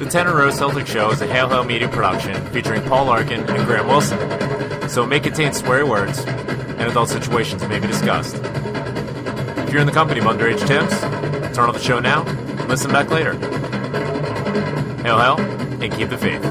The 10inaRow Celtic Show is a Hail Hail Media production featuring Paul Larkin and Graham Wilson, so it may contain sweary words and adult situations that may be discussed. If you're in the company of underage Tims, turn off the show now and listen back later. Hail Hail, and keep the faith.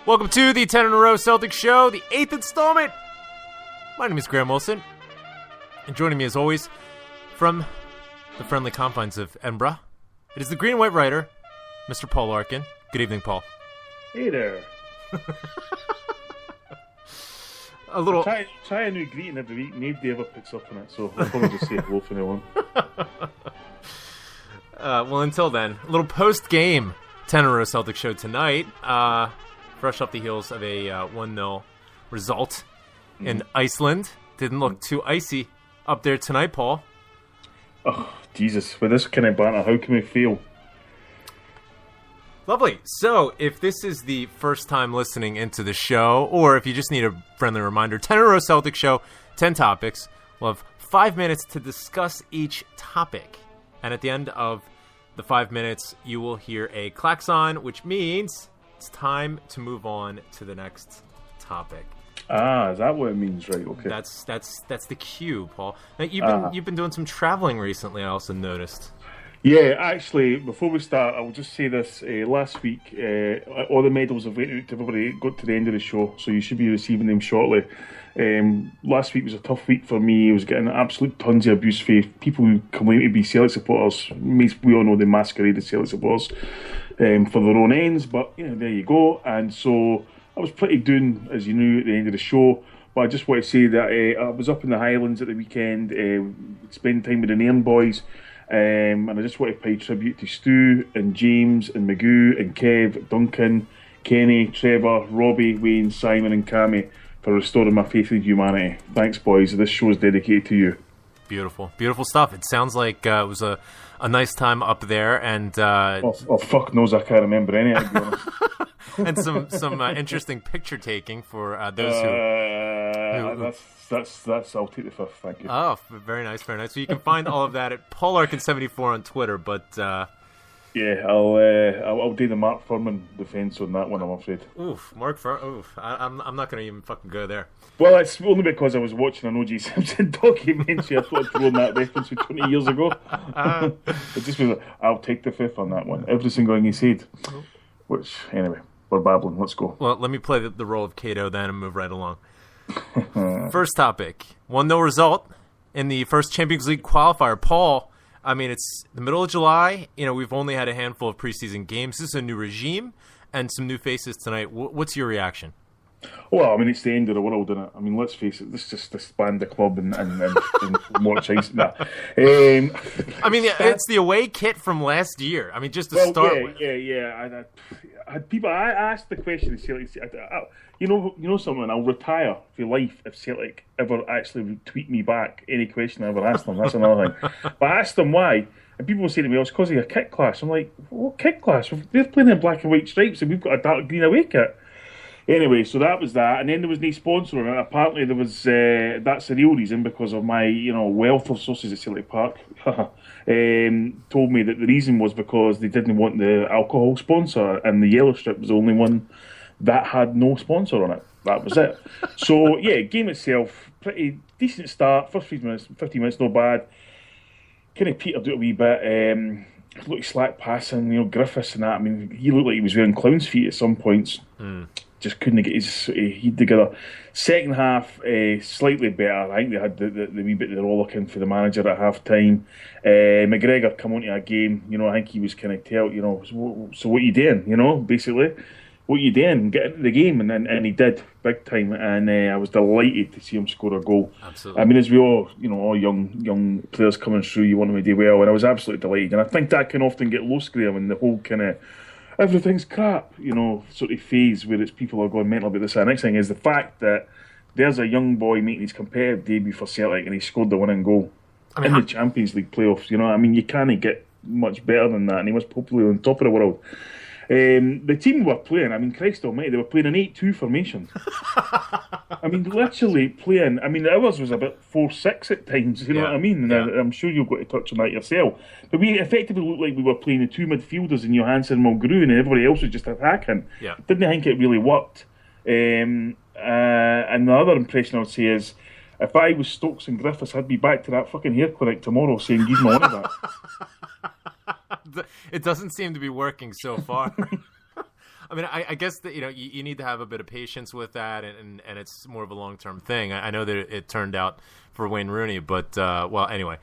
Welcome to the 10inaRow Celtic Show, the 8th installment. My name is Graham Wilson, and joining me as always from the friendly confines of Edinburgh, it is the green and white writer, Mr. Paul Larkin. Good evening, Paul. Hey there. A little... Try a new greeting every week. Nobody ever picks up on it, so I'll probably just say hello for now on. Well, until then, a little post-game 10inaRow Celtic Show tonight. Fresh off the heels of a 1-0 result in Iceland. Didn't look too icy up there tonight, Paul. Oh, Jesus. With this kind of banter, how can we fail? Lovely. So, if this is the first time listening into the show, or if you just need a friendly reminder, 10inaRow Celtic Show, 10 topics. We'll have 5 minutes to discuss each topic. And at the end of the 5 minutes, you will hear a klaxon, which means... it's time to move on to the next topic. Ah, is that what it means? Right, okay. That's the cue, Paul. Now, you've been doing some traveling recently, I also noticed. Yeah, actually, before we start, I will just say this. Last week, all the medals have went out to everybody, got to the end of the show, so you should be receiving them shortly. Last week was a tough week for me. I was getting absolute tons of abuse for people who claim to be Celtic supporters. We all know they masquerade as Celtic supporters for their own ends, but there you go. And so I was pretty down, as you knew, at the end of the show. But I just want to say that I was up in the Highlands at the weekend, spending time with the Nairn boys, and I just want to pay tribute to Stu and James and Magoo and Kev, Duncan, Kenny, Trevor, Robbie, Wayne, Simon and Cammy for restoring my faith in humanity. Thanks, boys. This show is dedicated to you. Beautiful. Beautiful stuff. It sounds like it was a nice time up there, and fuck knows, I can't remember any of it, to be honest. And some interesting picture taking for those who that's I'll take the fifth, thank you. Oh, very nice, very nice. So you can find all of that at Paul Larkin74 on Twitter, but yeah, I'll do the Mark Furman defence on that one, I'm afraid. Oof, Mark Furman. Oof, I'm not going to even fucking go there. Well, it's only because I was watching an O.J. Simpson documentary. I thought I'd thrown that reference from 20 years ago. It just was like, I'll take the fifth on that one. Every single thing he said. Which, anyway, we're babbling. Let's go. Well, let me play the role of Cato then and move right along. First topic. 1-0 result in the first Champions League qualifier. Paul, I mean, it's the middle of July. We've only had a handful of preseason games. This is a new regime and some new faces tonight. What's your reaction? Well, I mean, it's the end of the world, isn't it? I mean, let's face it, this is just disband the club and watch ice. Nah. I mean, it's the away kit from last year. I mean, just to start with. Yeah. I had people. I asked the question to Celtic. You know something? I'll retire for life if Celtic ever actually tweet me back any question I ever asked them. That's another thing. But I asked them why, and people will say to me, "Oh, it's because of your kit class." I'm like, "What kit class? They're playing in black and white stripes, and we've got a dark green away kit." Anyway, so that was that, and then there was no sponsor on it. Apparently, there was that's the real reason, because of my wealth of sources at Celtic Park. Told me that the reason was because they didn't want the alcohol sponsor, and the yellow strip was the only one that had no sponsor on it. That was it. So yeah, game itself, pretty decent start. First 15 minutes, no bad. Kind of petered out a wee bit. Looked slack passing, Griffiths and that. I mean, he looked like he was wearing clown's feet at some points. just couldn't get his head together. Second half, slightly better. I think they had the wee bit they were all looking for the manager at half time. McGregor come onto a game, I think he was kind of so what are you doing, basically. What are you doing? Get into the game, and he did big time, and I was delighted to see him score a goal. Absolutely. I mean, as we all, all young players coming through, you want them to do well, and I was absolutely delighted. And I think that can often get lost, Graham, in the whole kind of everything's crap, sort of phase where it's people are going mental about this. The next thing is the fact that there's a young boy making his competitive debut for Celtic, and he scored the winning goal in the Champions League playoffs. You can't get much better than that, and he was probably on top of the world. The team were playing, Christ almighty, they were playing an 8-2 formation. Literally playing, ours was about 4-6 at times, you know what I mean? And I'm sure you've got to touch on that yourself. But we effectively looked like we were playing the two midfielders in Johansson and Mulgrew, and everybody else was just attacking. Yeah. Didn't think it really worked. And the other impression I would say is, if I was Stokes and Griffiths, I'd be back to that fucking hair clinic tomorrow saying, give me money back. It doesn't seem to be working so far. I guess that you need to have a bit of patience with that, and it's more of a long-term thing. I know that it turned out for Wayne Rooney, but anyway.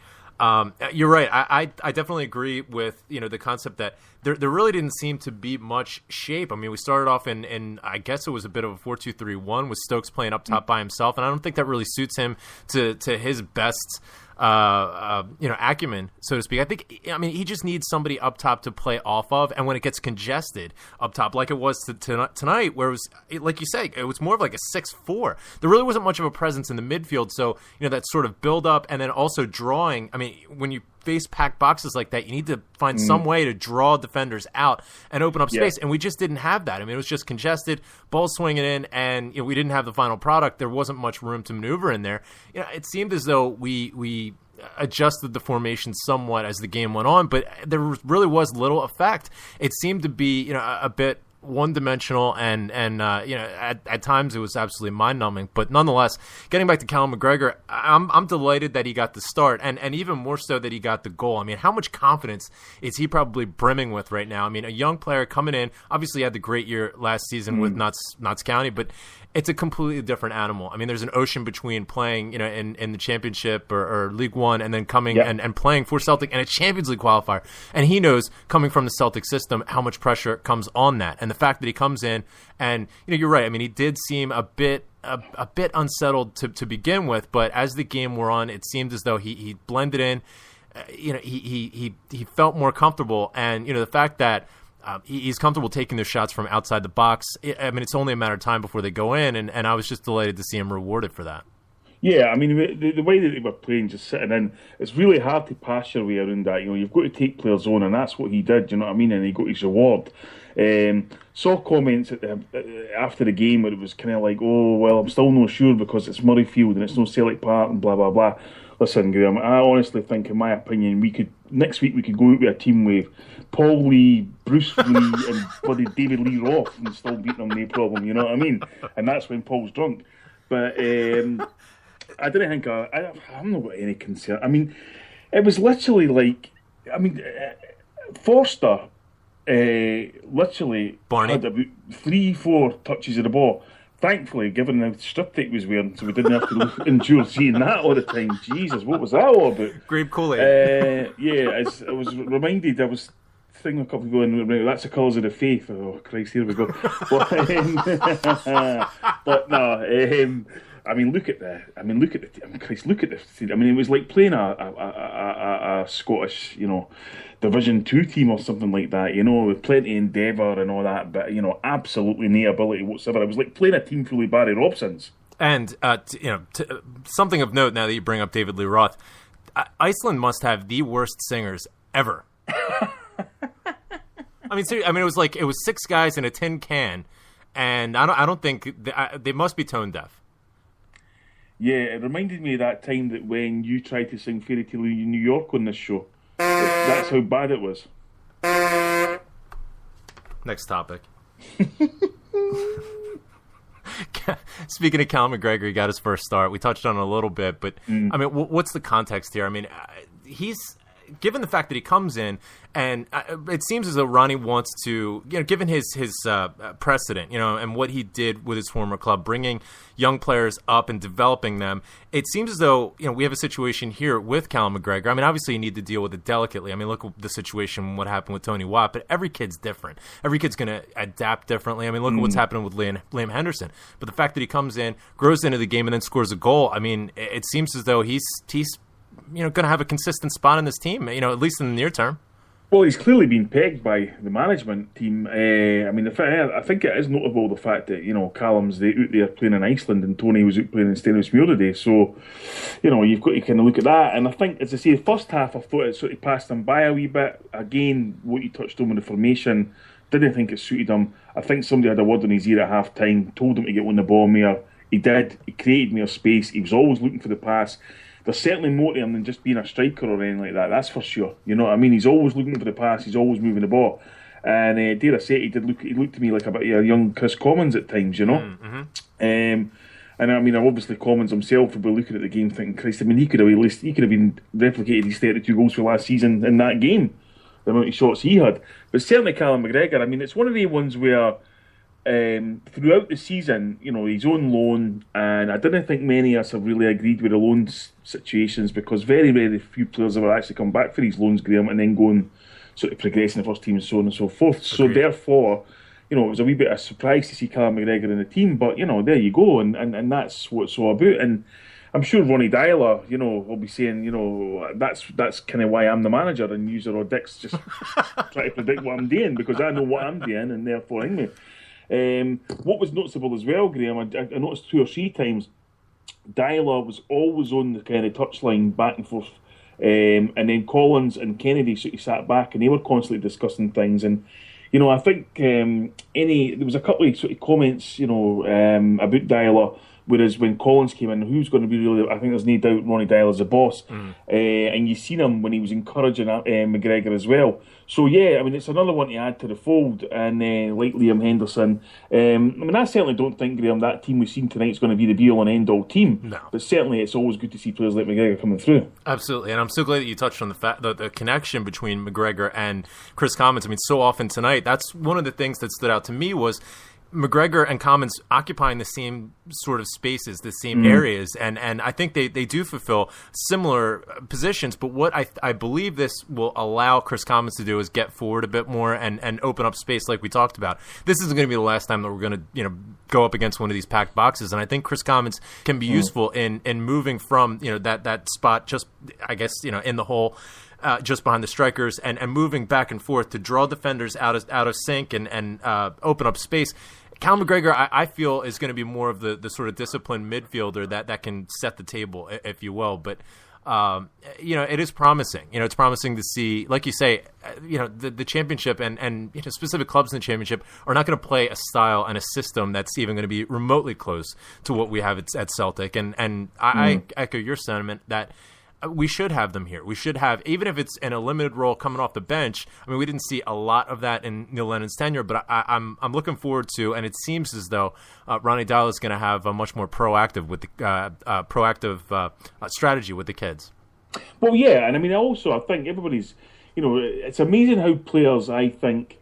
You're right. I definitely agree with the concept that there really didn't seem to be much shape. We started off in I guess it was a bit of a 4-2-3-1 with Stokes playing up top by himself, and I don't think that really suits him to his best acumen, so to speak. I think he just needs somebody up top to play off of, and when it gets congested up top, like it was tonight, where it was, like you say, it was more of like a 6-4. There really wasn't much of a presence in the midfield, so that sort of build up, and then also drawing. When you face packed boxes like that, you need to find some way to draw defenders out and open up space, and we just didn't have that. It was just congested, ball swinging in, and we didn't have the final product. There wasn't much room to maneuver in there. It seemed as though we adjusted the formation somewhat as the game went on, but there really was little effect. It seemed to be a bit one-dimensional, and at times it was absolutely mind-numbing. But nonetheless, getting back to Callum McGregor, I'm delighted that he got the start, and even more so that he got the goal. How much confidence is he probably brimming with right now? A young player coming in, obviously had the great year last season with Notts County, but it's a completely different animal. There's an ocean between playing, in the Championship or League One, and then coming and playing for Celtic and a Champions League qualifier. And he knows, coming from the Celtic system, how much pressure comes on that. And the fact that he comes in, and you're right. He did seem a bit unsettled to begin with, but as the game wore on, it seemed as though he blended in. He felt more comfortable, and the fact that he's comfortable taking those shots from outside the box. It's only a matter of time before they go in, and I was just delighted to see him rewarded for that. Yeah, the way that they were playing, just sitting in, it's really hard to pass your way around that. You've got to take players on, and that's what he did, and he got his reward. Saw comments after the game where it was kind of like, oh, well, I'm still not sure because it's Murrayfield and it's no Celtic Park and blah, blah, blah. Listen, Graham, I honestly think, in my opinion, next week we could go out with a team with Paul Lee, Bruce Lee, and bloody David Lee Roth, and still beating them, no problem, you know what I mean? And that's when Paul's drunk. But I didn't think I'm not got any concern. It was literally like, Forster literally Barney had about 3-4 touches of the ball. Thankfully, given the strip that he was wearing, so we didn't have to endure seeing that all the time. Jesus, what was that all about? Grape Kool-Aid. I was reminded, I was thinking a couple of people in, that's the colours of the faith. Oh, Christ, here we go. But no, look at the. Christ, look at this. It was like playing a Scottish, Division 2 team or something like that, with plenty of endeavour and all that, but absolutely no ability whatsoever. It was like playing a team full of Barry Robsons. And something of note now that you bring up David Lee Roth, Iceland must have the worst singers ever. It was 6 guys in a tin can, and I don't think they must be tone deaf. Yeah, it reminded me of that time that when you tried to sing Fairy Tale in New York on this show. That's how bad it was. Next topic. Speaking of Callum McGregor, he got his first start. We touched on it a little bit, but what's the context here? He's given the fact that he comes in, and it seems as though Ronnie wants to, given his precedent, and what he did with his former club, bringing young players up and developing them, it seems as though, we have a situation here with Callum McGregor. I mean, obviously you need to deal with it delicately. I mean, look at the situation, what happened with Tony Watt, but every kid's different. Every kid's going to adapt differently. I mean, look at what's happening with Liam Henderson. But the fact that he comes in, grows into the game, and then scores a goal, I mean, it seems as though he's going to have a consistent spot in this team, at least in the near term. Well, he's clearly been pegged by the management team. I mean, I think it is notable the fact that, Callum's out there playing in Iceland and Tony was out playing in Stenhousemuir today. So, you've got to kind of look at that. And I think, as I say, the first half I thought it sort of passed him by a wee bit. Again, what you touched on with the formation, didn't think it suited him. I think somebody had a word in his ear at half time, told him to get on the ball more. He did. He created more space. He was always looking for the pass. There's certainly more to him than just being a striker or anything like that. That's for sure. You know what I mean? He's always looking for the pass. He's always moving the ball. And dare I say, he looked to me like a bit of a young Chris Commons at times. Mm-hmm. And I mean, obviously Commons himself will be looking at the game thinking, Christ, I mean, he could have been replicated his 32 goals for last season in that game, the amount of shots he had. But certainly Callum McGregor, I mean, it's one of the ones where throughout the season, he's on loan, and I didn't think many of us have really agreed with the loan situations, because very, very few players have actually come back for these loans, Graham, and then going sort of progressing the first team and so on and so forth. Okay. So therefore, it was a wee bit of a surprise to see Callum McGregor in the team, but there you go, and that's what it's all about. And I'm sure Ronnie Dyler, will be saying, that's kind of why I'm the manager, and user or Dick's just try to predict what I'm doing, because I know what I'm doing, and therefore, anyway. What was noticeable as well, Graham, I noticed 2 or 3 times, Dyler was always on the kind of touchline back and forth, and then Collins and Kennedy sort of sat back, and they were constantly discussing things. And I think there was a couple of sort of comments, about Dyler. Whereas when Collins came in, who's going to be really? I think there's no doubt Ronnie Dyler's the boss, and you seen him when he was encouraging McGregor as well. So yeah, I mean, it's another one to add to the fold, and like Liam Henderson. I mean, I certainly don't think, Graham, that team we've seen tonight is going to be the be-all and end-all team. No, but certainly it's always good to see players like McGregor coming through. Absolutely, and I'm so glad that you touched on the connection between McGregor and Chris Commons. I mean, so often tonight, that's one of the things that stood out to me was McGregor and Commons occupying the same sort of spaces, the same areas, and I think they do fulfill similar positions. But what I believe this will allow Chris Commons to do is get forward a bit more and open up space, like we talked about. This isn't going to be the last time that we're going to go up against one of these packed boxes, and I think Chris Commons can be useful in moving from that spot, just I guess in the hole. Just behind the strikers and moving back and forth to draw defenders out of sync and open up space. Cal McGregor, I feel, is going to be more of the sort of disciplined midfielder that can set the table, if you will. But it is promising. It's promising to see, like you say, the championship and specific clubs in the championship are not going to play a style and a system that's even going to be remotely close to what we have at Celtic. And I echo your sentiment that we should have them here. We should have, even if it's in a limited role coming off the bench. I mean, we didn't see a lot of that in Neil Lennon's tenure, but I'm looking forward to, and it seems as though Ronnie Dyler is going to have a much more proactive with the strategy with the kids. Well, yeah, and I mean, I think everybody's, it's amazing how players, I think,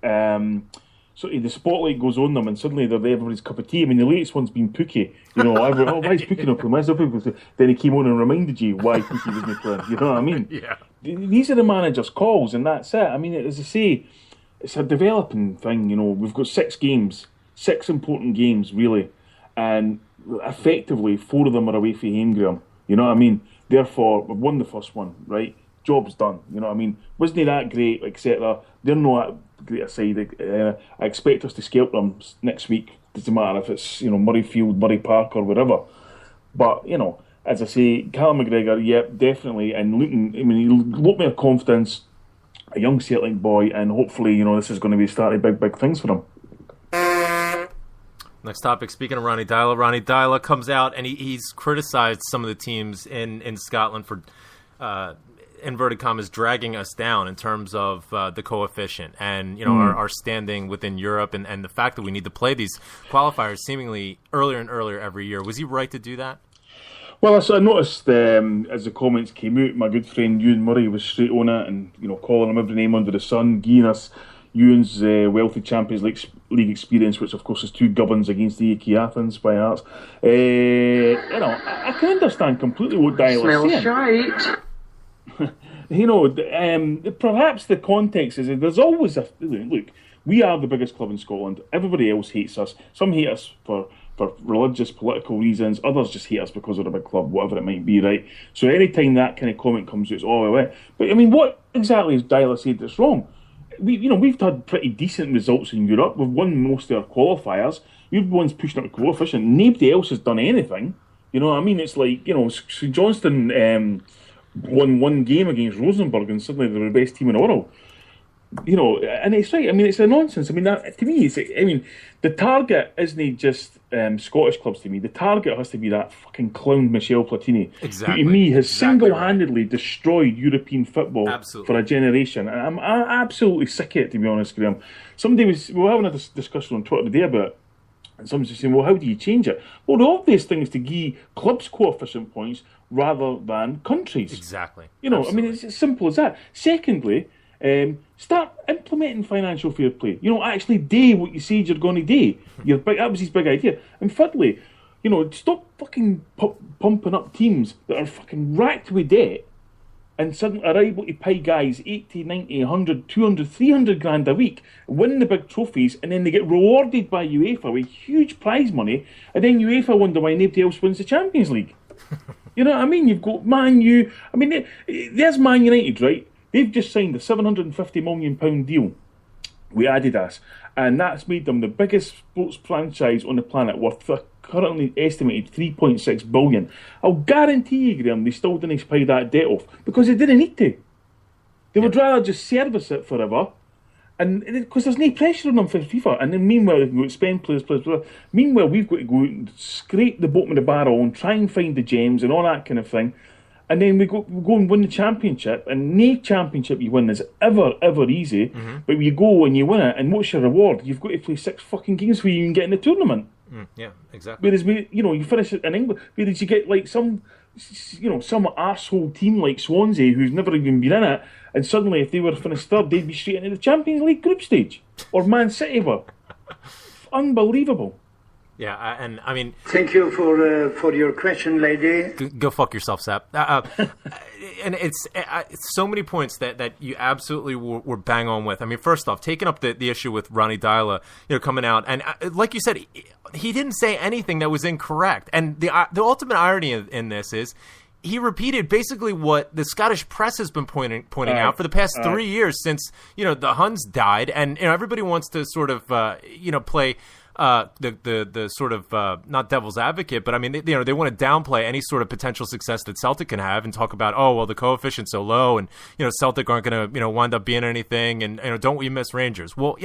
so the spotlight goes on them, and suddenly they're everybody's cup of tea. I mean, the latest one's been Pookie. Why is Pookie not playing? Why is Pookie? Then he came on and reminded you why Pookie wasn't playing. You know what I mean? Yeah. These are the manager's calls, and that's it. I mean, as I say, it's a developing thing. We've got 6 important games, really, and effectively 4 of them are away from home, Graham. You know what I mean? Therefore, we've won the first one, right? Job's done. You know what I mean? Wasn't that great, etc.? They're not great aside. I expect us to scalp them next week. Doesn't matter if it's Murrayfield, Murray Park, or whatever. But as I say, Callum McGregor, yep, definitely, and looking. I mean, he looked me a confidence, a young Celtic boy, and hopefully, this is going to be starting big things for him. Next topic, speaking of Ronnie Dyler comes out and he's criticized some of the teams in Scotland for inverted commas dragging us down in terms of the coefficient and our standing within Europe and the fact that we need to play these qualifiers seemingly earlier and earlier every year. Was he right to do that? Well, I noticed as the comments came out, my good friend Ewan Murray was straight on it and, calling him every name under the sun, giving us Ewan's wealthy Champions League experience, which of course is 2 gubbins against the AEK Athens by Hearts. I can understand completely what Dial is saying. Perhaps the context is that there's always look, we are the biggest club in Scotland. Everybody else hates us. Some hate us for religious, political reasons. Others just hate us because we're a big club, whatever it might be, right? So any time that kind of comment comes out, it's all away. But I mean, what exactly has Dial said that's wrong? We've had pretty decent results in Europe. We've won most of our qualifiers. We're the ones pushing up the coefficient. Nobody else has done anything. You know what I mean? It's like, St Johnstone won one game against Rosenborg and suddenly they're the best team in the world. And it's right. I mean, it's a nonsense. I mean, to me, the target isn't just Scottish clubs to me. The target has to be that fucking clown Michel Platini, exactly. who to me has single-handedly destroyed European football for a generation. And I'm absolutely sick of it, to be honest, Graham. We were having a discussion on Twitter today about it, and someone's just saying, well, how do you change it? Well, the obvious thing is to give clubs coefficient points rather than countries. Exactly. I mean, it's as simple as that. Secondly, start implementing financial fair play. Actually do what you said you're going to do. That was his big idea. And thirdly, stop fucking pumping up teams that are fucking racked with debt and suddenly are able to pay guys 80, 90, 100, 200, 300 grand a week, win the big trophies, and then they get rewarded by UEFA with huge prize money, and then UEFA wonder why nobody else wins the Champions League. You know what I mean? You've got Man U. I mean, there's Man United, right? They've just signed a £750 million deal with Adidas, and that's made them the biggest sports franchise on the planet, worth currently estimated $3.6 billion. I'll guarantee you, Graham, they still didn't pay that debt off because they didn't need to. They would rather just service it forever, and because there's no pressure on them for FIFA. And then meanwhile, they can go spend players. Meanwhile, we've got to go out and scrape the bottom of the barrel and try and find the gems and all that kind of thing. And then we go and win the championship, and no championship you win is ever easy. Mm-hmm. But you go and you win it, and what's your reward? You've got to play 6 fucking games where you can get in the tournament. Yeah, exactly. Whereas you finish it in England. Whereas you get like some arsehole team like Swansea who's never even been in it, and suddenly if they were finished third, they'd be straight into the Champions League group stage, or Man City were. Unbelievable. Yeah, and I mean... Thank you for your question, lady. Go fuck yourself, Sap. And it's so many points that you absolutely were bang on with. I mean, first off, taking up the issue with Ronnie Deila, coming out, and like you said, he didn't say anything that was incorrect. And the ultimate irony in this is he repeated basically what the Scottish press has been pointing out for the past 3 years since the Huns died, and everybody wants to sort of play. The sort of not devil's advocate, but I mean they want to downplay any sort of potential success that Celtic can have and talk about the coefficient's so low and Celtic aren't going to wind up being anything and don't we miss Rangers? Well,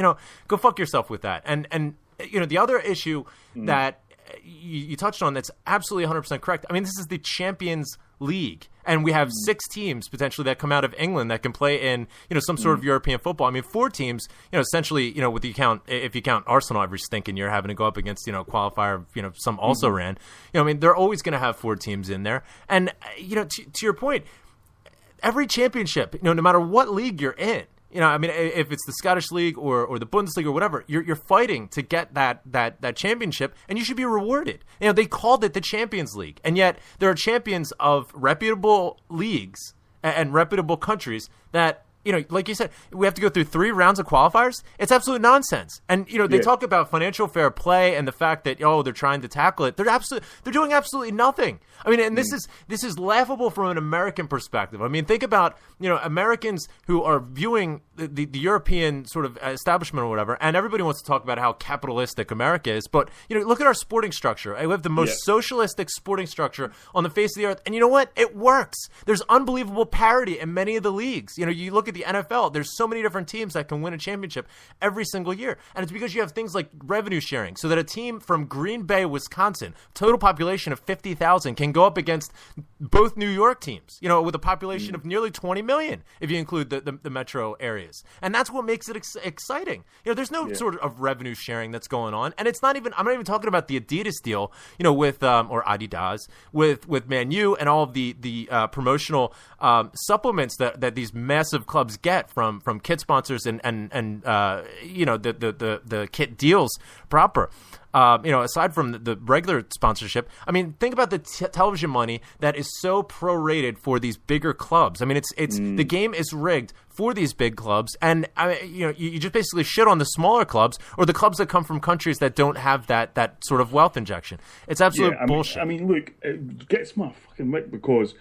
go fuck yourself with that. And the other issue that you touched on that's absolutely 100% correct. I mean, this is the Champions League, and we have 6 teams potentially that come out of England that can play in some sort of European football. I mean, 4 teams, essentially, with the account, if you count Arsenal every stinking year having to go up against qualifier, some also ran. I mean, they're always going to have 4 teams in there, and to your point, every championship, no matter what league you're in. I mean, if it's the Scottish League or the Bundesliga or whatever, you're fighting to get that championship, and you should be rewarded. They called it the Champions League, and yet there are champions of reputable leagues and reputable countries that, like you said, we have to go through 3 rounds of qualifiers. It's absolute nonsense. And, they talk about financial fair play and the fact that, they're trying to tackle it. They're doing absolutely nothing. I mean, and this is laughable from an American perspective. I mean, think about, Americans who are viewing the European sort of establishment or whatever, and everybody wants to talk about how capitalistic America is. But, look at our sporting structure. We have the most socialistic sporting structure on the face of the earth. And you know what? It works. There's unbelievable parity in many of the leagues. You look at the NFL, there's so many different teams that can win a championship every single year. And it's because you have things like revenue sharing, so that a team from Green Bay, Wisconsin, total population of 50,000, can go up against both New York teams, with a population of nearly 20 million, if you include the metro areas. And that's what makes it exciting. There's no sort of revenue sharing that's going on. And it's not even, I'm not even talking about the Adidas deal, with, or Adidas, with Man U and all of the promotional supplements that these massive clubs get from kit sponsors and the kit deals proper. Aside from the regular sponsorship, I mean, think about the television money that is so prorated for these bigger clubs. I mean, it's the game is rigged for these big clubs, and you just basically shit on the smaller clubs or the clubs that come from countries that don't have that sort of wealth injection. It's absolute bullshit. I mean, look, it gets my fucking wick because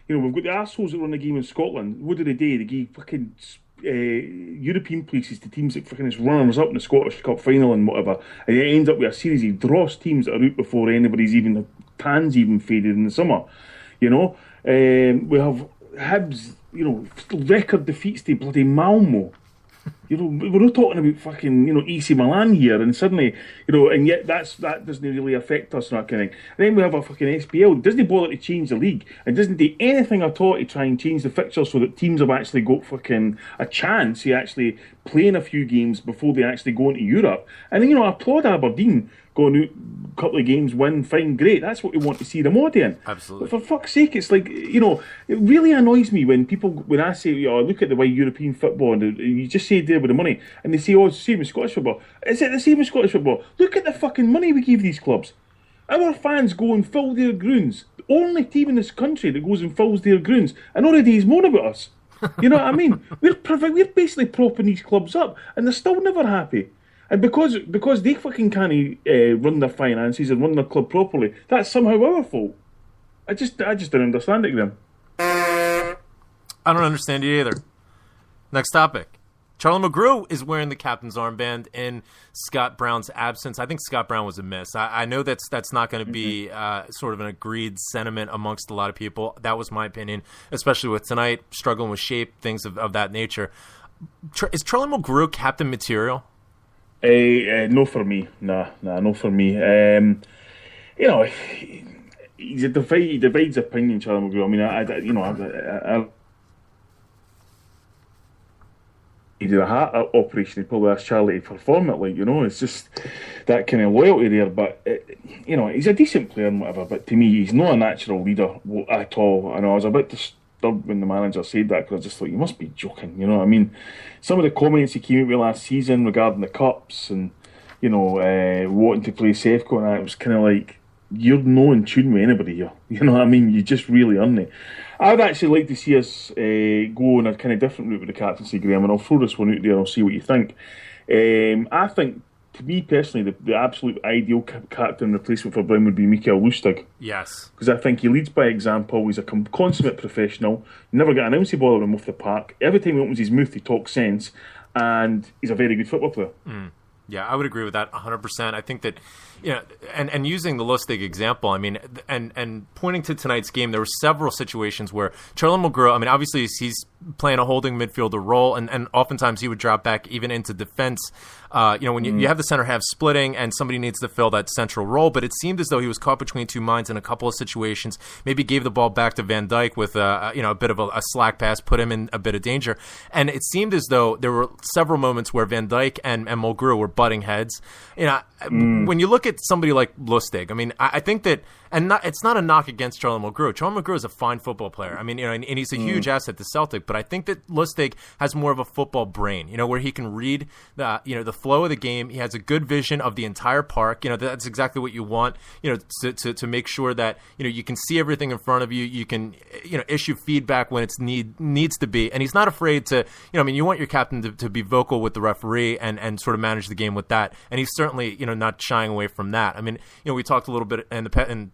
we've got the arseholes that run the game in Scotland. What do? They give fucking European places to teams that fucking is runners up in the Scottish Cup final and whatever, and it ends up with a series of dross teams that are out before anybody's even the tan's even faded in the summer. We have Hibs, record defeats to bloody Malmo. We're not talking about fucking, AC Milan here, and suddenly, and yet that doesn't really affect us and that kind of thing. And then we have a fucking SPL. Doesn't bother to change the league, and doesn't do anything at all to try and change the fixtures so that teams have actually got fucking a chance of actually playing a few games before they actually go into Europe. And then, I applaud Aberdeen going out a couple of games, win, fine, great. That's what we want to see them all doing. Absolutely. But for fuck's sake, it's like, it really annoys me when I say, look at the way European football, and you just say there with the money, and they say, it's the same as Scottish football. Is it the same as Scottish football? Look at the fucking money we give these clubs. Our fans go and fill their grounds. The only team in this country that goes and fills their grounds, and already he's moan about us. You know what I mean? We're basically propping these clubs up, and they're still never happy. And because they fucking can't run their finances and run their club properly, that's somehow our fault. I just don't understand it, Graham. I don't understand it either. Next topic. Charlie McGrew is wearing the captain's armband in Scott Brown's absence. I think Scott Brown was a miss. I know that's not going to be sort of an agreed sentiment amongst a lot of people. That was my opinion, especially with tonight, struggling with shape, things of that nature. Is Charlie McGrew captain material? No for me. Nah, no for me. He divides opinion, Charlie McGrew. I mean, he did a heart operation. He probably asked Charlie to perform it. It's just that kind of loyalty there. But he's a decent player and whatever. But to me, he's not a natural leader at all. I was a bit disturbed when the manager said that, because I just thought, you must be joking. You know what I mean? Some of the comments he came out with last season regarding the cups and wanting to play Sefco and that, it was kind of like, you're no in tune with anybody here. You know what I mean? You just really aren't. I'd actually like to see us go on a kind of different route with the captaincy, Graham, and I'll throw this one out there and I'll see what you think. I think, to me personally, the absolute ideal captain replacement for Brown would be Mikael Lustig. Yes. Because I think he leads by example. He's a consummate professional. Never get an ounce of bother him off the park. Every time he opens his mouth, he talks sense. And he's a very good football player. Mm. Yeah, I would agree with that 100%. I think that, and using the Lustig example, I mean, and pointing to tonight's game, there were several situations where Charlie McGrew, I mean, obviously he's playing a holding midfielder role, and oftentimes he would drop back even into defense. When you have the center half splitting and somebody needs to fill that central role, but it seemed as though he was caught between two minds in a couple of situations. Maybe gave the ball back to Van Dijk with a bit of a slack pass, put him in a bit of danger, and it seemed as though there were several moments where Van Dijk and Mulgrew were butting heads. When you look at somebody like Lustig, I mean, I think that, it's not a knock against Charlie Mulgrew. Charlie Mulgrew is a fine football player. I mean, and he's a huge asset to Celtic, but I think that Lustig has more of a football brain, where he can read the flow of the game. He has a good vision of the entire park. That's exactly what you want, to make sure that, you can see everything in front of you. You can, issue feedback when it's needs to be. And he's not afraid to, you want your captain to be vocal with the referee and sort of manage the game with that. And he's certainly, not shying away from that. I mean, we talked a little bit in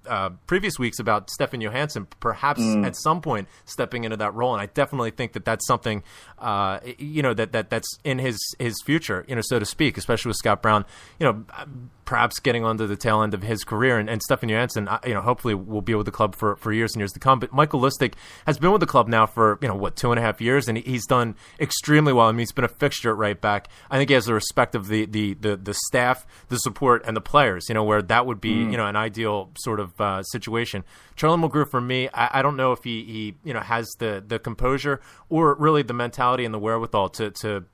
previous weeks about Stefan Johansson perhaps at some point stepping into that role. And I definitely think that that's something, that's in his future, so to speak, especially with Scott Brown, perhaps getting onto the tail end of his career. And Stefan Johansson, hopefully will be with the club for years and years to come. But Michael Lustig has been with the club now for, 2.5 years, and he's done extremely well. I mean, he's been a fixture at right back. I think he has the respect of the staff, the support, and the players, where that would be, an ideal sort of situation. Charlie Mulgrew, for me, I don't know if he has the composure or really the mentality and the wherewithal to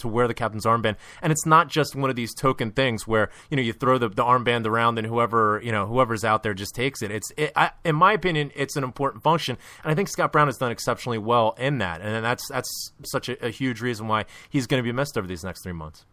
wear the captain's armband. And it's not just one of these token things where, you throw the armband around and whoever's out there just takes it. In my opinion, it's an important function. And I think Scott Brown has done exceptionally well in that. And that's such a huge reason why he's going to be missed over these next 3 months.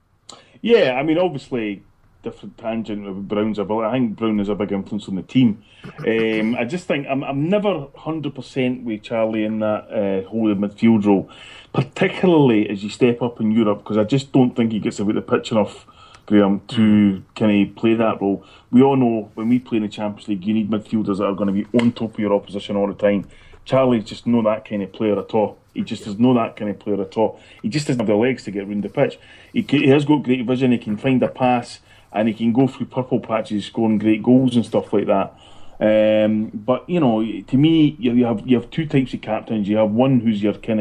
Yeah, I mean, obviously, different tangent of Brown's ability. I think Brown is a big influence on the team. I just think I'm never 100% with Charlie in that holding midfield role, particularly as you step up in Europe, because I just don't think he gets about the pitch enough, Graham, to kind of play that role. We all know when we play in the Champions League, you need midfielders that are going to be on top of your opposition all the time. Charlie's just not that kind of player at all. He just is not that kind of player at all. He just doesn't have the legs to get around the pitch. He has got great vision. He can find a pass, and he can go through purple patches, scoring great goals and stuff like that. But to me, you have two types of captains. You have one who's your kind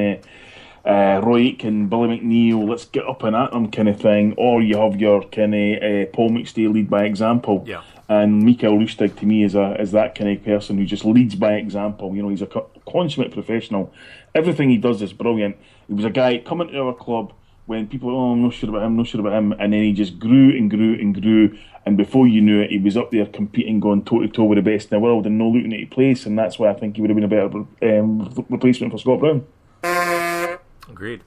of Roy Aitken, Billy McNeil, let's get up and at them kind of thing, or you have your kind of Paul McStay, lead by example. Yeah. And Mikael Lustig to me is that kind of person who just leads by example. He's a consummate professional. Everything he does is brilliant. He was a guy coming to our club when people, I'm not sure about him, and then he just grew and grew and grew, and before you knew it, he was up there competing, going toe-to-toe with the best in the world, and no looking at his place, and that's why I think he would have been a better replacement for Scott Brown. Agreed.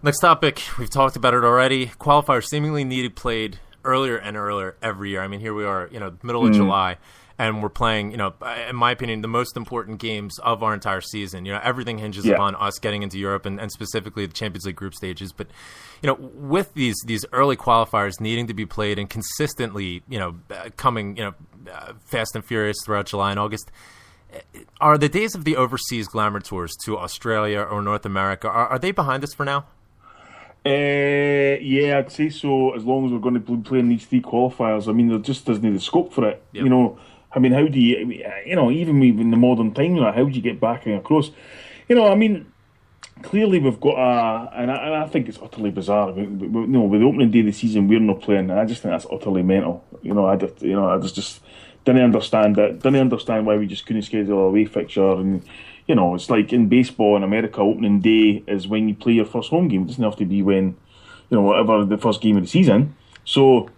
Next topic, we've talked about it already. Qualifiers seemingly needed played earlier and earlier every year. I mean, here we are, middle of July, and we're playing, in my opinion, the most important games of our entire season. Everything hinges upon us getting into Europe and specifically the Champions League group stages. But, with these early qualifiers needing to be played and consistently, coming, fast and furious throughout July and August, are the days of the overseas glamour tours to Australia or North America, are they behind us for now? Yeah, I'd say so, as long as we're going to be playing these three qualifiers. I mean, there just doesn't the scope for it. Yep. I mean, how do you, even in the modern time, how do you get backing across? I mean, clearly we've got and I think it's utterly bizarre. With the opening day of the season, we're not playing, and I just think that's utterly mental. I just didn't understand it. Didn't understand why we just couldn't schedule a away fixture. And it's like in baseball in America, opening day is when you play your first home game. It doesn't have to be when, whatever the first game of the season. So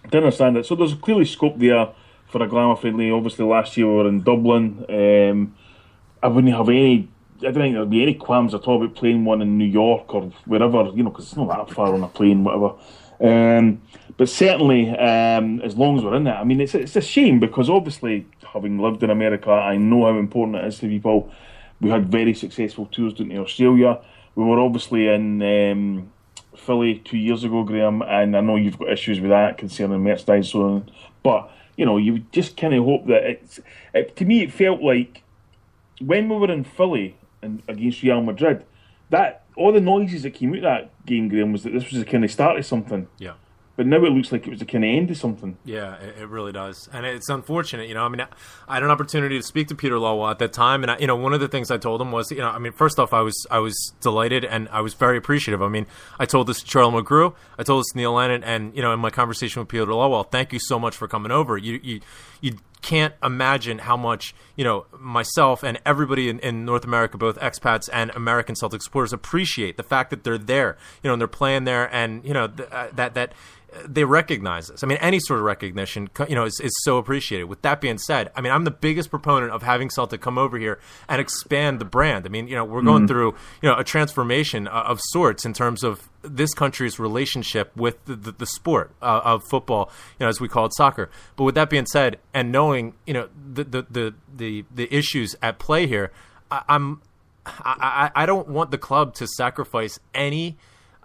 didn't understand it. So there's clearly scope there for a glamour friendly. Obviously, last year we were in Dublin. I wouldn't have any. I don't think there'd be any qualms at all about playing one in New York or wherever. Because it's not that far on a plane, whatever. But certainly, as long as we're in it, I mean, it's a shame because obviously, having lived in America, I know how important it is to people. We had very successful tours down to Australia. We were obviously in Philly 2 years ago, Graham, and I know you've got issues with that concerning merchandise, so on. But you would just kind of hope that to me, it felt like when we were in Philly and against Real Madrid, that all the noises that came out of that game, Graham, was that this was the kind of start of something. Yeah. But now it looks like it was the kind of end of something. Yeah, it really does. And it's unfortunate, I mean, I had an opportunity to speak to Peter Lawwell at that time, and one of the things I told him was, I mean, first off, I was delighted and I was very appreciative. I mean, I told this to Charlie Mulgrew, I told this to Neil Lennon, and, in my conversation with Peter Lawwell, thank you so much for coming over. You can't imagine how much, myself and everybody in North America, both expats and American Celtic supporters, appreciate the fact that they're there, and they're playing there, and, that they recognize this. I mean, any sort of recognition, is so appreciated. With that being said, I mean, I'm the biggest proponent of having Celtic come over here and expand the brand. I mean, we're going through, a transformation of sorts in terms of this country's relationship with the sport of football, as we call it, soccer. But with that being said, and knowing, the issues at play here, I don't want the club to sacrifice anything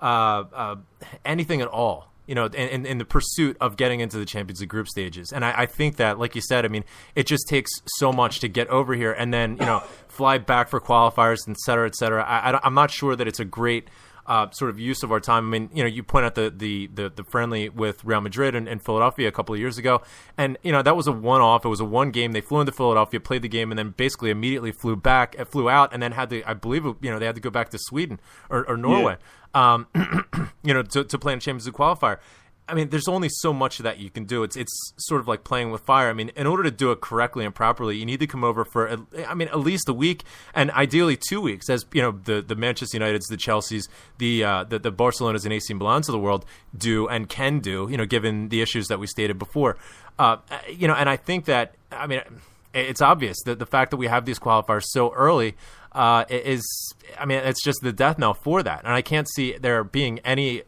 at all, in the pursuit of getting into the Champions League group stages. And I think that, like you said, I mean, it just takes so much to get over here and then, fly back for qualifiers, et cetera, et cetera. I'm not sure that it's a great sort of use of our time. I mean, you point out the friendly with Real Madrid and Philadelphia a couple of years ago, and that was a one-off. It was a one game. They flew into Philadelphia, played the game, and then basically immediately flew out, and then had to, I believe, they had to go back to Sweden or Norway, to play in a Champions League qualifier. I mean, there's only so much that you can do. It's sort of like playing with fire. I mean, in order to do it correctly and properly, you need to come over for, at least a week, and ideally 2 weeks, as the Manchester Uniteds, the Chelseas, the Barcelonas and AC Milans of the world do and can do. Given the issues that we stated before, and I think that it's obvious that the fact that we have these qualifiers so early it's just the death knell for that. And I can't see there being any,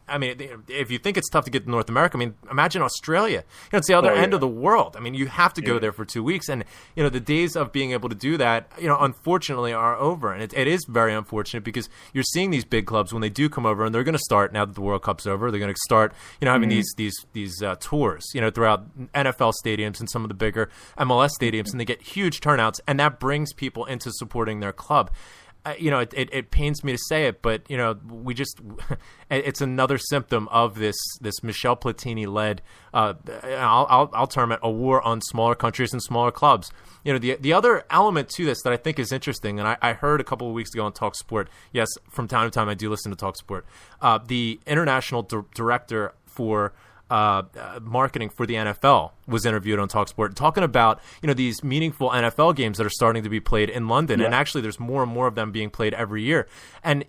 if you think it's tough to get to North America, imagine Australia. It's the other end of the world. You have to go there for 2 weeks. And, the days of being able to do that, unfortunately are over. And it is very unfortunate because you're seeing these big clubs when they do come over, and they're going to start, now that the World Cup's over, they're going to start, having these tours, throughout NFL stadiums and some of the bigger MLS stadiums, and they get huge turnouts, and that brings people into supporting their club. It pains me to say it, but we just it's another symptom of this Michel Platini led. I'll term it a war on smaller countries and smaller clubs. The other element to this that I think is interesting, and I heard a couple of weeks ago on Talk Sport. Yes, from time to time I do listen to Talk Sport. The international director for marketing for the NFL was interviewed on TalkSport, talking about these meaningful NFL games that are starting to be played in London, and actually there's more and more of them being played every year. And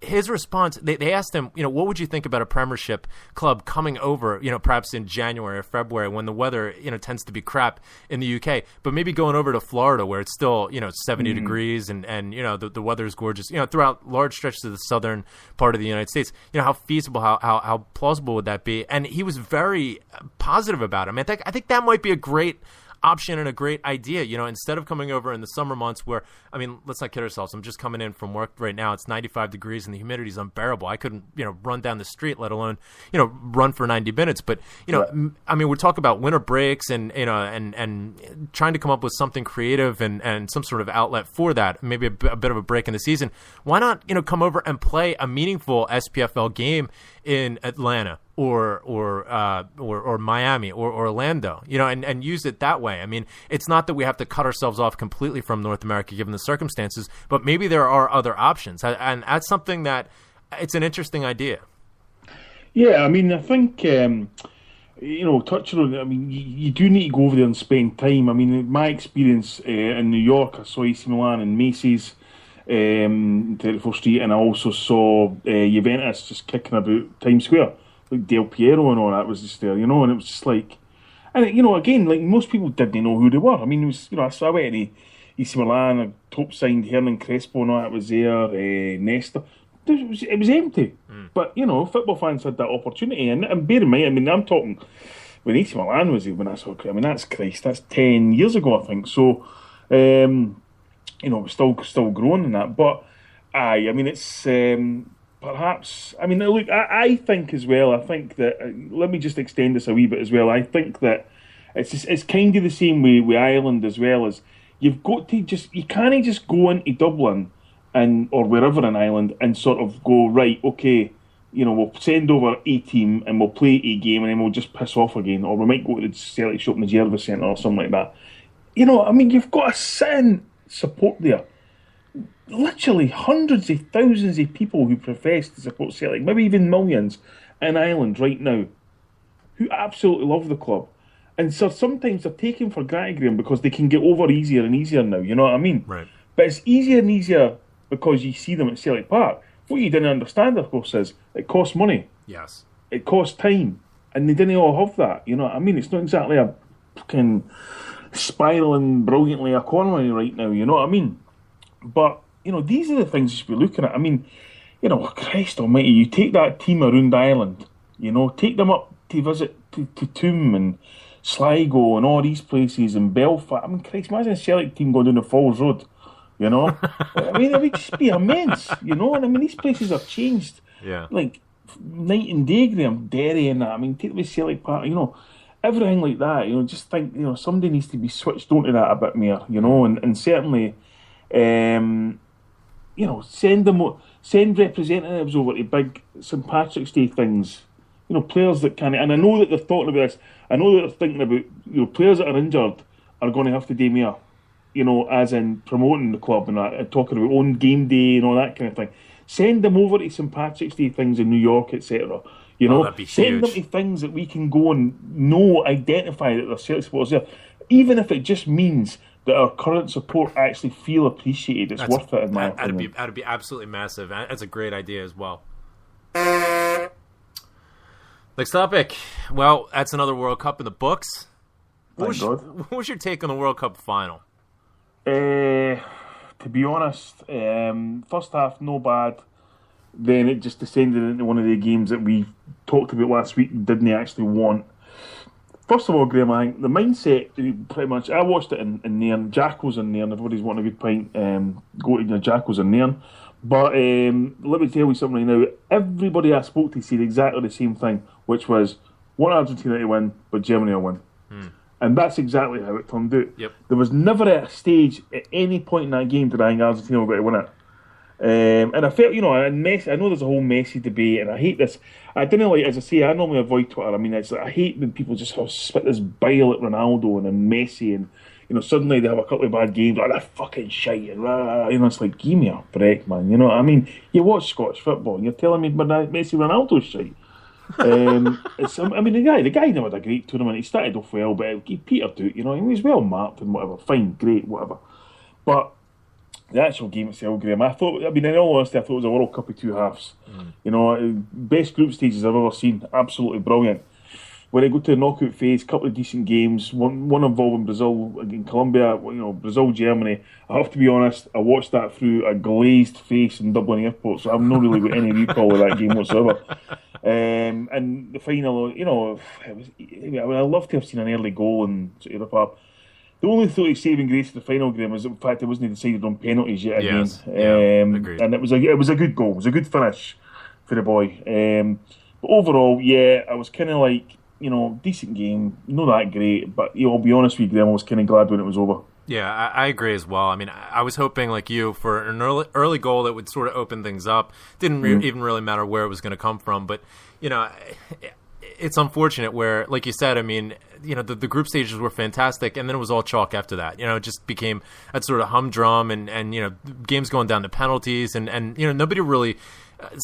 his response, they asked him, what would you think about a Premiership club coming over, perhaps in January or February when the weather tends to be crap in the UK, but maybe going over to Florida where it's still 70 degrees and the weather is gorgeous, throughout large stretches of the southern part of the United States. How feasible, how plausible would that be? And he was very positive about it. I think that might be a great option and a great idea, instead of coming over in the summer months where, let's not kid ourselves. I'm just coming in from work right now. It's 95 degrees and the humidity is unbearable. I couldn't, run down the street, let alone, run for 90 minutes. But, we're talking about winter breaks and trying to come up with something creative and some sort of outlet for that, maybe a bit of a break in the season. Why not, come over and play a meaningful SPFL game in Atlanta or Miami or Orlando, and use it that way. It's not that we have to cut ourselves off completely from North America given the circumstances, but maybe there are other options. And that's something that it's an interesting idea. Yeah, I think, touching on, you do need to go over there and spend time. My experience in New York, I saw AC Milan and Macy's, 34th Street, and I also saw Juventus just kicking about Times Square. Like Del Piero and all that was just there, and it was just like, and again, like most people didn't know who they were. It was, so I went to AC Milan, I top signed Hernan Crespo and all that was there, Nesta. It was empty, but football fans had that opportunity, and bear in mind, I'm talking when AC Milan was there when I saw. That's 10 years ago, I think. So, we're still growing in that, but it's. Perhaps, look, I think as well, that, let me just extend this a wee bit as well, I think that it's kind of the same way with Ireland as well, as you've got to you can't just go into Dublin or wherever in Ireland and sort of go, right, okay, we'll send over a team and we'll play a game and then we'll just piss off again, or we might go to the Celtic Show in the Jervis Centre or something like that. You've got to sit in support there. Literally hundreds of thousands of people who profess to support Celtic, maybe even millions in Ireland right now, who absolutely love the club. And so sometimes they're taken for granted, Graham, because they can get over easier and easier now, you know what I mean? Right. But it's easier and easier because you see them at Celtic Park. What you didn't understand, of course, is it costs money. Yes. It costs time. And they didn't all have that, you know what I mean? It's not exactly a fucking spiralling brilliantly economy right now, you know what I mean? But these are the things you should be looking at. Christ almighty, you take that team around Ireland, take them up to visit to Toom and Sligo and all these places and Belfast. Christ, imagine a Celtic team going down the Falls Road, it would just be immense, and these places have changed. Yeah. Like, night and day, Graham, Derry and that. Take the Celtic Park, everything like that, just think, somebody needs to be switched on to that a bit more, and certainly, send representatives over to big St Patrick's Day things. Players that can, and I know that they're talking about this. I know that they're thinking about players that are injured are going to have to do more. As in promoting the club and talking about own game day and all that kind of thing. Send them over to St Patrick's Day things in New York, etc. That'd be send huge. them to things that we can go and identify that there's Celtic supporters there, even if it just means that our current support actually feel appreciated. It's worth it, in my opinion. That'd be absolutely massive. That's a great idea as well. Next topic. Well, that's another World Cup in the books. What was your take on the World Cup final? To be honest, first half no bad. Then it just descended into one of the games that we talked about last week and didn't actually want. First of all, Graham, I think the mindset, pretty much, I watched it in Nairn. Jack was in Nairn. Everybody's wanting a good pint. Go to Jack was in Nairn. But let me tell you something right now. Everybody I spoke to said exactly the same thing, which was, want Argentina to win, but Germany will win. And that's exactly how it turned out. Yep. There was never a stage at any point in that game that I think Argentina were going to win it. And I felt, and Messi, I know there's a whole Messi debate, and I hate this. I didn't like, as I say, I normally avoid Twitter. I mean, it's like, I hate when people just spit this bile at Ronaldo and then Messi, and suddenly they have a couple of bad games, like, that fucking shite, and it's like, give me a break, man. I mean, you watch Scottish football, and you're telling me Messi Ronaldo's shite. The guy never had a great tournament. He started off well, but he petered out. He was well marked and whatever. Fine, great, whatever. But the actual game itself, Graham, in all honesty, I thought it was a World Cup of two halves. Best group stages I've ever seen. Absolutely brilliant. When I go to the knockout phase, couple of decent games. One involving Brazil against Colombia. Brazil, Germany. I have to be honest, I watched that through a glazed face in Dublin Airport, so I've not really got any recall of that game whatsoever. And the final, I would have loved to have seen an early goal in Europa. The only saving grace of the final, Graham, was the fact it wasn't decided on penalties yet again. Yes. Agreed. And it was a good goal. It was a good finish for the boy. But overall, I was kind of like, decent game, not that great. But I'll be honest with you, Graham, I was kind of glad when it was over. Yeah, I agree as well. I mean, I was hoping, like you, for an early goal that would sort of open things up. Didn't even really matter where it was going to come from. But, it's unfortunate where, like you said, I mean, the group stages were fantastic, and then it was all chalk after that. It just became that sort of humdrum and games going down to penalties, and nobody really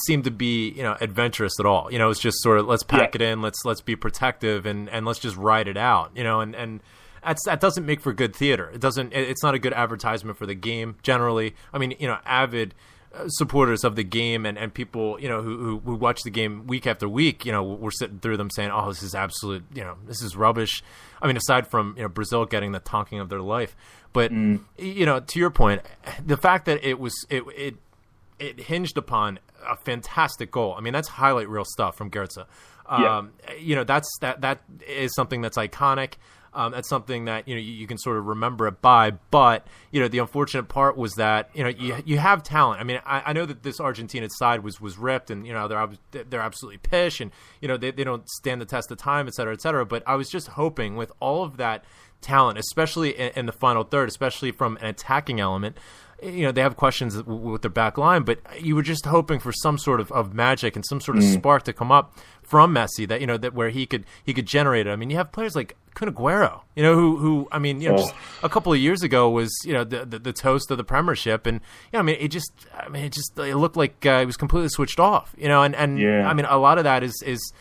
seemed to be, adventurous at all. It was just sort of, let's pack it in, let's be protective, and let's just ride it out, and that doesn't make for good theater. It's not a good advertisement for the game generally. I mean, avid supporters of the game and people, who watch the game week after week, we're sitting through them saying, oh, this is absolute, this is rubbish. I mean, aside from, Brazil getting the tonking of their life. But, to your point, the fact that it hinged upon a fantastic goal. I mean, that's highlight reel stuff from Goetze. That is something that's iconic. That's something that you can sort of remember it by, but the unfortunate part was that you have talent. I mean, I know that this Argentina side was ripped, and they're absolutely pish, and they don't stand the test of time, et cetera, et cetera. But I was just hoping with all of that talent, especially in the final third, especially from an attacking element. They have questions with their back line, but you were just hoping for some sort of magic and some sort of spark to come up from Messi that that where he could generate it. I mean, you have players like Kun Aguero, who I mean, just a couple of years ago was the toast of the Premiership, and it looked like he was completely switched off. I mean, a lot of that is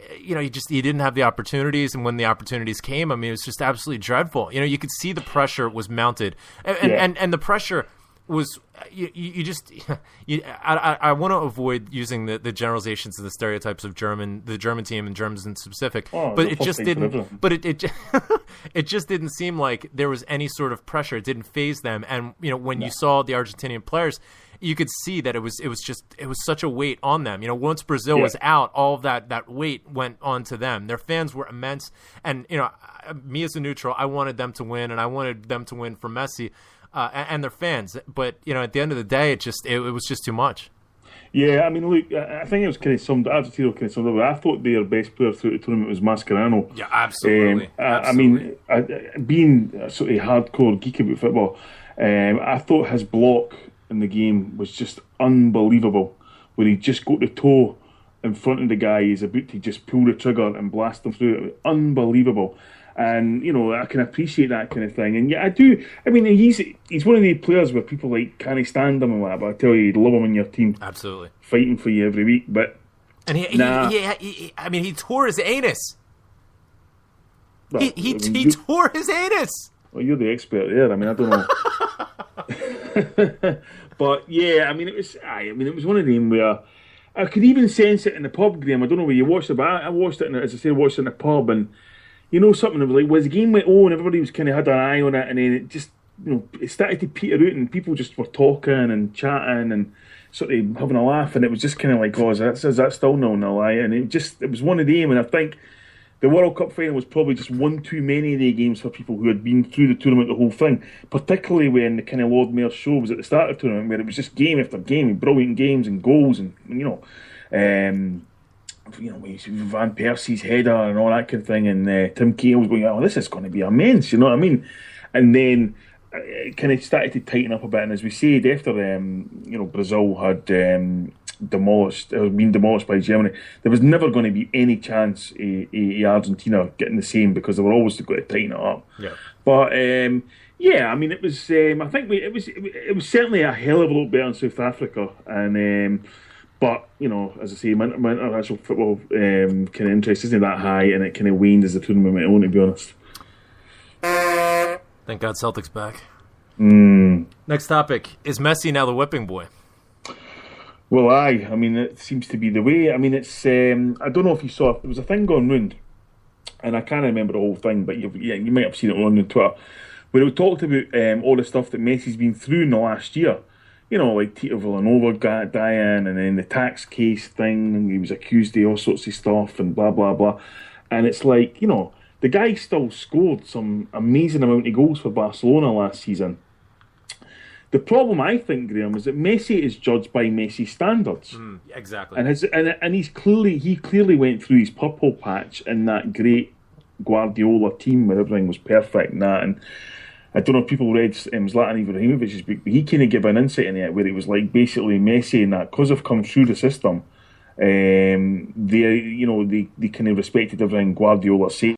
he didn't have the opportunities, and when the opportunities came, I mean, it was just absolutely dreadful. You could see the pressure was mounted, and the pressure was I want to avoid using the generalizations and the stereotypes of the German team and Germans in specific, but it just didn't. But it just didn't seem like there was any sort of pressure. It didn't faze them, and when you saw the Argentinian players, you could see that it was such a weight on them. Once Brazil was out, all of that weight went onto them. Their fans were immense, and me as a neutral, I wanted them to win, and I wanted them to win for Messi. And their fans, but at the end of the day, it was just too much. Yeah, I mean, look, I think it was kind of summed. Argentina kind of summed up. I thought their best player through the tournament was Mascherano. Yeah, absolutely. I mean, being a sort of hardcore geek about football, I thought his block in the game was just unbelievable, where he just got the toe in front of the guy. He's about to just pull the trigger and blast him through. It was unbelievable. And, I can appreciate that kind of thing. And yeah, I do. I mean, he's one of the players where people can't stand him and that, but I tell you, you'd love him in your team. Absolutely. Fighting for you every week. But and he tore his anus. Well, he tore his anus. Well, you're the expert there. I mean, I don't know. But yeah, I mean, it was one of them where I could even sense it in the pub, Graham. I don't know where you watched it, but I watched it, as I said, I watched it in the pub, and something, it was like, as the game went on, everybody was kind of had an eye on it, and then it just, it started to peter out, and people just were talking and chatting and sort of having a laugh, and it was just kind of like, is that still 0-0? And it was one of them, and I think the World Cup final was probably just one too many of the games for people who had been through the tournament, the whole thing, particularly when the kind of Lord Mayor's show was at the start of the tournament, where it was just game after game, brilliant games and goals, and Van Persie's header and all that kind of thing, and Tim Cahill was going, this is going to be immense, you know what I mean? And then it kind of started to tighten up a bit, and as we said, after Brazil had been demolished by Germany, there was never going to be any chance of Argentina getting the same, because they were always going to tighten it up. Yeah. But I mean, it was. I think it was certainly a hell of a lot better in South Africa, and. But, as I say, my international football kind of interest isn't that high, and it kind of waned as the tournament went on, to be honest. Thank God Celtic's back. Mm. Next topic. Is Messi now the whipping boy? Well, aye. I mean, it seems to be the way. I mean, it's... I don't know if you saw... There was a thing going round, and I can't remember the whole thing, but you might have seen it on Twitter, where it talked about all the stuff that Messi's been through in the last year. Like Tito Villanova dying, and then the tax case thing, and he was accused of all sorts of stuff, and blah, blah, blah. And it's like, the guy still scored some amazing amount of goals for Barcelona last season. The problem, I think, Graham, is that Messi is judged by Messi standards. Exactly. And he clearly went through his purple patch in that great Guardiola team where everything was perfect and that, and I don't know if people read Zlatan Ibrahimovic's book, but he kind of gave an insight in it where it was like basically Messi and that, because they've come through the system, they kind of respected everything Guardiola said,